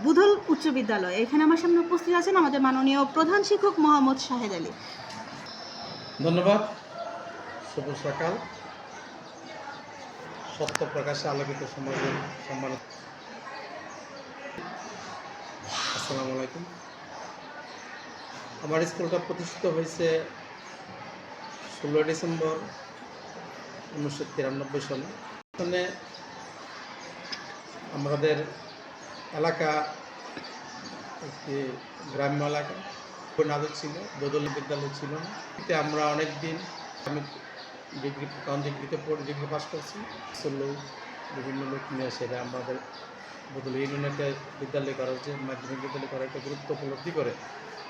বুধল উচ্চ বিদ্যালয়। এখানে আমার সামনে উপস্থিত আছেন আমাদের মাননীয় প্রধান শিক্ষক মোহাম্মদ শাহেদ আলী। ধন্যবাদ। শুভ সকাল। সত্য প্রকাশে আলোকিত সমাজের সম্মানিত, আসসালামু আলাইকুম। আমার স্কুলটা প্রতিষ্ঠিত হয়েছে 16 ডিসেম্বর 1993 সালে। এখানে আমাদের এলাকা একটি গ্রাম্য এলাকা, নাজুক ছিল, বদল বিদ্যালয় ছিল না। এতে আমরা অনেক দিন, আমি ডিগ্রিতে পড়ে ডিগ্রি পাস করছি। লোক বিভিন্ন লোক নিয়ে সেটা আমাদের বদল ইউনিয়নকে বিদ্যালয় করার যে মাধ্যমিক বিদ্যালয় করার একটা গুরুত্ব উপলব্ধি করে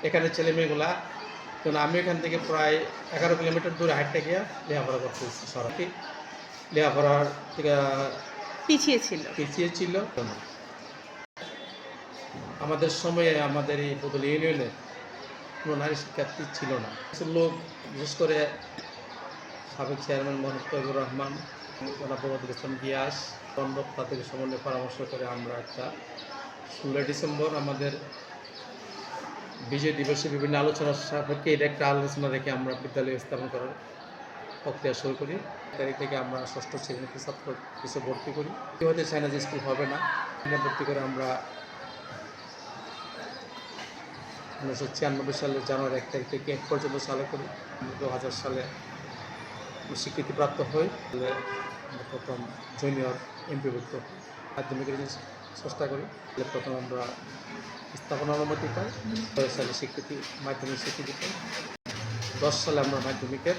এখানে ছেলেমেয়েগুলা, কারণ আমি এখান থেকে প্রায় 11 কিলোমিটার দূরে হাঁটতে গিয়ে লেখাপড়া করতে হচ্ছে। সরাসরি লেখাপড়ার থেকে পিছিয়ে ছিল। আমাদের সময়ে আমাদের এই বদল ইউনিয়নে কোনো নারী শিক্ষার্থী ছিল না। কিছু লোক, বিশেষ করে সাবেক চেয়ারম্যান মোহাম্মদ তৈবুর রহমান, বদরুল ইসলাম গিয়াস, পণ্ডব, তাদের সমন্বয়ে পরামর্শ করে আমরা একটা 16 ডিসেম্বর আমাদের বিজয় দিবসে বিভিন্ন আলোচনার সাপেক্ষে এটা একটা আলোচনা রেখে আমরা বিদ্যালয় স্থাপন করার প্রক্রিয়া শুরু করি। তারিখ থেকে আমরা 6ষ্ঠ শ্রেণীতে ছাত্র কিছু ভর্তি করি। হতে চায় না যে স্কুল হবে না, ভর্তি করে আমরা 1996 সালের জানুয়ারি 1 তারিখ থেকে 1 পর্যন্ত চালু করি। 2000 সালে স্বীকৃতিপ্রাপ্ত হই। প্রথম জুনিয়র এমপিভুক্ত মাধ্যমিকের চেষ্টা করি। প্রথম আমরা স্থাপনা অনুমতি পাই। 6 সালে মাধ্যমিক স্বীকৃতি পাই। 10 সালে আমরা মাধ্যমিকের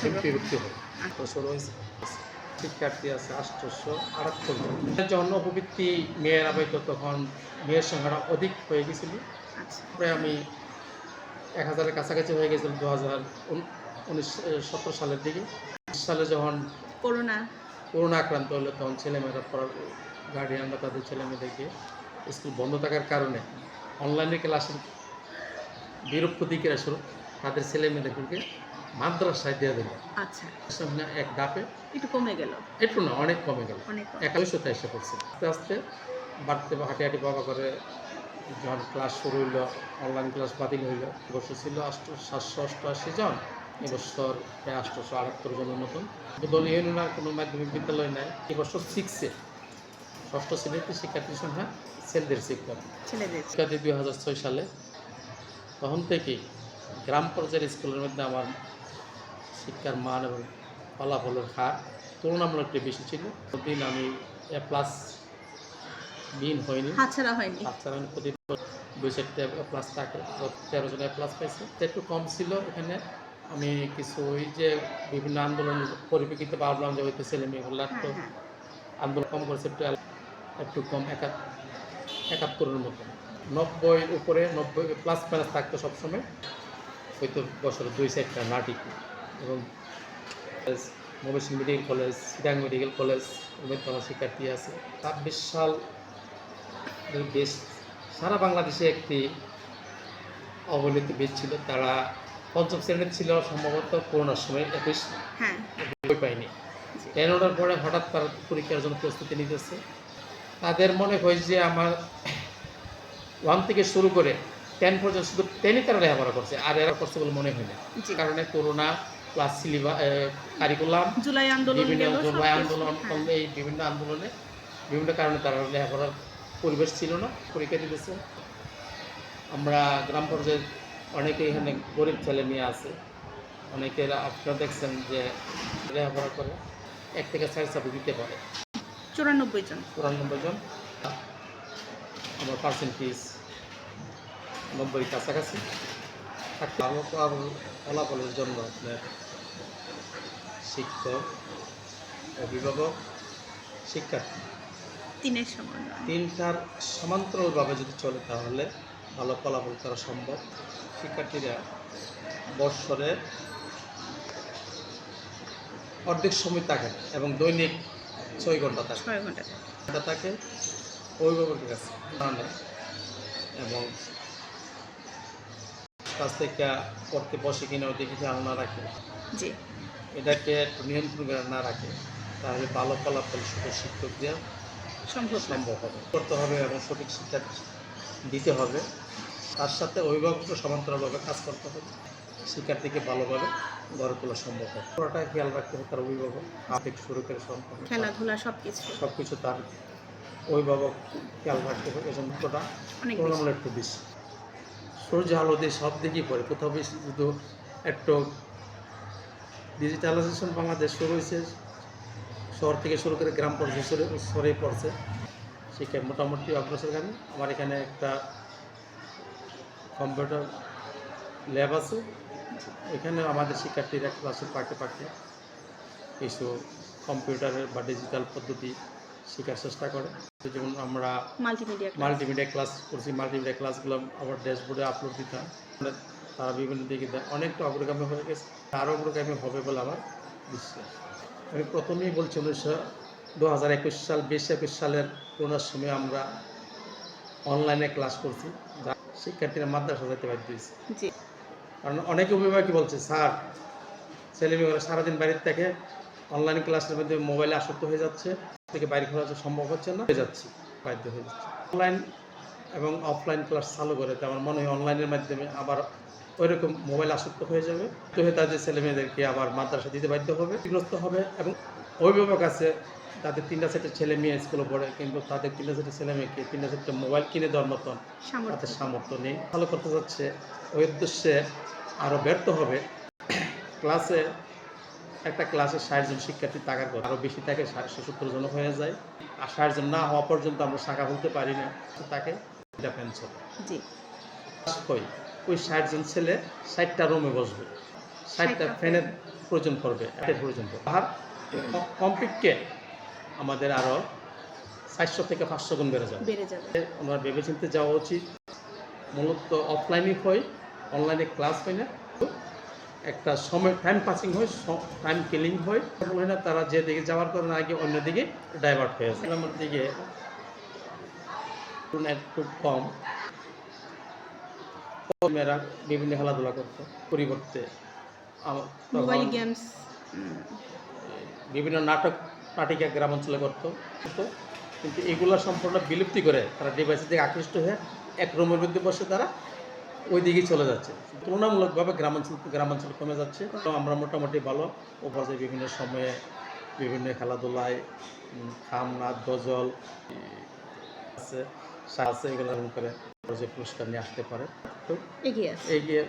এমপিভুক্ত হই। বছর হয়েছে, শিক্ষার্থী আছে 878 জন। যখন উপবৃত্তি মেয়েরা পাইত তখন মেয়ের সংখ্যাটা অধিক হয়ে গেছিল। প্রায় আমি 1000-এর কাছাকাছি হয়ে গেছিল 2017 সালের দিকে। সালে যখন করোনা আক্রান্ত হলো তখন ছেলেমেয়েরা পড়ার গার্ডিয়ানরা তাদের ছেলেমেয়েদেরকে স্কুল বন্ধ থাকার কারণে অনলাইনে ক্লাসের বিরূপ প্রতিক্রিয়া স্বরূপ তাদের ছেলেমেয়েদেরকে মাদ্রাসায় দিয়ে দিল। আচ্ছা, এক ধাপে একটু কমে গেল, একটু না অনেক কমে গেল, 4100-তে এসে পড়ছে। আস্তে আস্তে বাড়তে হাঁটি হাঁটি বাবা করে যখন ক্লাস শুরু হইল, অনলাইন ক্লাস বাতিল হইল। এবছর ছিল 788 জন, এবছর প্রায় 878 জনের মতন। বদল ইউনিয়নের কোনো মাধ্যমিক বিদ্যালয় নাই। এবছর 6-এ 6ষ্ঠ শ্রেণীতে শিক্ষার্থীর সংখ্যা ছেলেদের শিক্ষার্থী 2006 সালে। তখন থেকেই গ্রাম পর্যায়ের স্কুলের মধ্যে আমার শিক্ষার মান এবং ফলাফলের হার তুলনামূলক একটু বেশি ছিল। প্রতিদিন আমি A+ বিহীন হয়নি, হাতছাড়া হয়নি। প্রতিদিন 2-4টা A+ থাকে। 13 জন A+ পাইছে। একটু কম ছিল এখানে। আমি কিছু ওই যে বিভিন্ন আন্দোলনের পরিপ্রেক্ষিতে ভাবলাম যে হয়তো ছেলে মেয়েগুলো একটু আন্দোলন কম করছে, একটু কম 71-এর মতো। 90-এর উপরে 90+ থাকতো সবসময়। হয়তো বছরে 2-4টা নাটিক এবং Mymensingh medical college, Chittagong medical college, এর মধ্যে আমার শিক্ষার্থী আছে। 26 সাল বেশ সারা বাংলাদেশে একটি অবহেলিত বেশ ছিল। তারা 5ম শ্রেণীর ছিল সম্ভবত করোনার সময়, 21 বই পায়নি। 10-ওটার পরে হঠাৎ তারা পরীক্ষার জন্য প্রস্তুতি নিতেছে। তাদের মনে হয় যে আমার 1 থেকে শুরু করে 10 পর্যন্ত শুধু 10ই তারা লেখাপড়া করছে, আর এরা করছে বলে মনে হয় না। কারণে করোনা প্লাস কারিকুলাম, জুলাই আন্দোলন, এই বিভিন্ন আন্দোলনে বিভিন্ন কারণে তারা লেখাপড়ার পরিবেশ ছিল না, পরীক্ষা দিতেছে। আমরা গ্রাম পর্যায়ে অনেকে এখানে গরিব ছেলে মেয়ে আছে, অনেকের আপনারা দেখছেন যে লেখাপড়া করে 1 থেকে 4 সাবজেক্ট দিতে পারে। 94 জন। আমার পার্সেন্টেজ 90-এর কাছাকাছি। ভালো ফলাফলের জন্য আপনার শিক্ষক, অভিভাবক, শিক্ষার্থী তিনটার সমান্তরালভাবে যদি চলে তাহলে ভালো ফলাফল করা সম্ভব। শিক্ষার্থীরা বৎসরে অর্ধেক সময় থাকে এবং দৈনিক 6 ঘন্টা থাকে অভিভাবকের কাছে এবং কাছ থেকে পড়তে বসে কিনা ওদিকে খেয়াল না রাখে, এটাকে একটু নিয়ন্ত্রণ করে না রাখে, তাহলে ভালো ফলাফল শুধু শিক্ষকদের সম্ভব না। সম্ভব হবে করতে হবে এবং সঠিক শিক্ষা দিতে হবে। তার সাথে অভিভাবককে সমান্তরালভাবে কাজ করতে হবে, শিক্ষার্থীকে ভালোভাবে গড়ে তোলা সম্ভব হবে। পুরোটা খেয়াল রাখতে হবে তার অভিভাবক, আর্থিক শুরু করে সম্পর্ক খেলাধুলা সবকিছু সব কিছু তার অভিভাবক খেয়াল রাখতে হবে। এই জন্য ওটা অনেক তুলনামূলক একটু বেশি সূর্য আলো দিয়ে সব দিকেই পড়ে, কোথাও বেশি শুধু একটু ডিজিটালাইজেশন বাংলাদেশ শুরু হয়েছে, শহর থেকে শুরু করে গ্রাম পর্যায়ে সরে পড়ছে, শিক্ষায় মোটামুটি অগ্রসরগামী। আমার এখানে একটা কম্পিউটার ল্যাব আছে, এখানে আমাদের শিক্ষার্থীরা ক্লাসের পাকে পাকে কিছু কম্পিউটারের বা ডিজিটাল পদ্ধতি শেখার চেষ্টা করে। যেমন আমরা মাল্টিমিডিয়া ক্লাস করছি, মাল্টিমিডিয়া ক্লাসগুলো আবার ড্যাশবোর্ডে আপলোড দিতাম, তারা বিভিন্ন দিকে অনেকটা অগ্রগামী হয়ে গেছে, আরও অগ্রগামী হবে বলে আমার বিশ্বাস। আমি প্রথমেই বলছি 2021 সাল 2021 সালের করোনার সময় আমরা অনলাইনে ক্লাস করছি, যা শিক্ষার্থীরা মাদ্রাসা যেতে বাধ্য হয়েছে। কারণ অনেকে অভিভাবকই বলছে, স্যার ছেলেমেয়েরা সারাদিন বাড়ির থেকে অনলাইন ক্লাসের মধ্যে মোবাইলে আসক্ত হয়ে যাচ্ছে, থেকে বাইরে ঘোরা সম্ভব হচ্ছে না, হয়ে যাচ্ছি বাধ্য হয়ে যাচ্ছে। অনলাইন এবং অফলাইন ক্লাস চালু করে তো আমার মনে হয় অনলাইনের মাধ্যমে আবার ওইরকম মোবাইল আসক্ত হয়ে যাবে, তো হয়ে তাদের ছেলেমেয়েদেরকে আবার মাদ্রাসা দিতে বাধ্য হবে, বিগ্রস্ত হবে। এবং অভিভাবক আছে তাদের 3টা সেটের ছেলে মেয়ে স্কুলে পড়ে, কিন্তু তাদের 3টা সেটের ছেলে মেয়েকে 3টা সেটের মোবাইল কিনে দেওয়ার মতন তাদের সামর্থ্য নেই। ভালো করতে যাচ্ছে, ওই উদ্দেশ্যে আরও ব্যর্থ হবে। ক্লাসে একটা ক্লাসে 60 জন শিক্ষার্থী থাকার কথা আরও বেশি থাকে, 70 জন হয়ে যায়। আর 60 জন না হওয়া পর্যন্ত আমরা শাখা বলতে পারি না, তাকে এটা পেন্সিল ওই 60 জন ছেলে 60টা রুমে বসবে, 60টা ফ্যানের প্রয়োজন পড়বে, আর কমপক্ষে আমাদের আরও 400 থেকে 500 গুণ বেড়ে যাবে। আমরা ভেবেচিন্তে যাওয়া উচিত। মূলত অফলাইনই হয়, অনলাইনে ক্লাস হয় না, একটা সময় টাইম পাসিং হয়, টাইম কিলিং হয় না, তারা যে দিকে যাওয়ার কারণে আগে অন্যদিকে ডাইভার্ট হয়ে যায়। আমার দিকে একটু কম মেয়েরা বিভিন্ন খেলাধুলা করতো, পরিবর্তে মোবাইল গেমস, বিভিন্ন নাটিকা গ্রামাঞ্চলে করতো, কিন্তু এগুলো সম্পূর্ণ বিলুপ্তি করে তারা ডিভাইসের দিকে আকৃষ্ট হয়ে এক রুমের মধ্যে বসে তারা ওই দিকেই চলে যাচ্ছে। তুলনামূলকভাবে গ্রামাঞ্চল কমে যাচ্ছে। তো আমরা মোটামুটি ভালো উপরে বিভিন্ন সময়ে বিভিন্ন খেলাধুলায় খাম নাচ গজল আছে এগুলো করে যে পুরস্কার নিয়ে আসতে পারে, তো এগিয়ে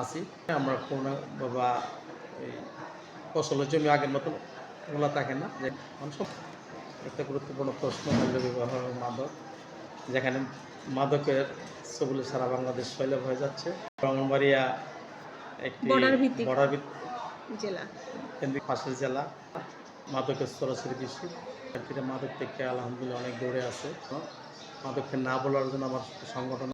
আসি। আমরা কোনো বা এই ফসলের জমি আগের মতো ওগুলো থাকে না, যে মানুষ একটা গুরুত্বপূর্ণ প্রশ্ন বাল্য বিবাহ মাদক, যেখানে মাদকের সবুলে সারা বাংলাদেশ সয়লাভ হয়ে যাচ্ছে। ব্রাহ্মণবাড়িয়া একটি বর্ডার জেলা, কেন্দ্রিক পাশের জেলা, মাদকের সরাসরি বেশি। মাদক থেকে আলহামদুলিল্লাহ অনেক দূরে আছে। মাদককে না বলার জন্য আমার সংগঠন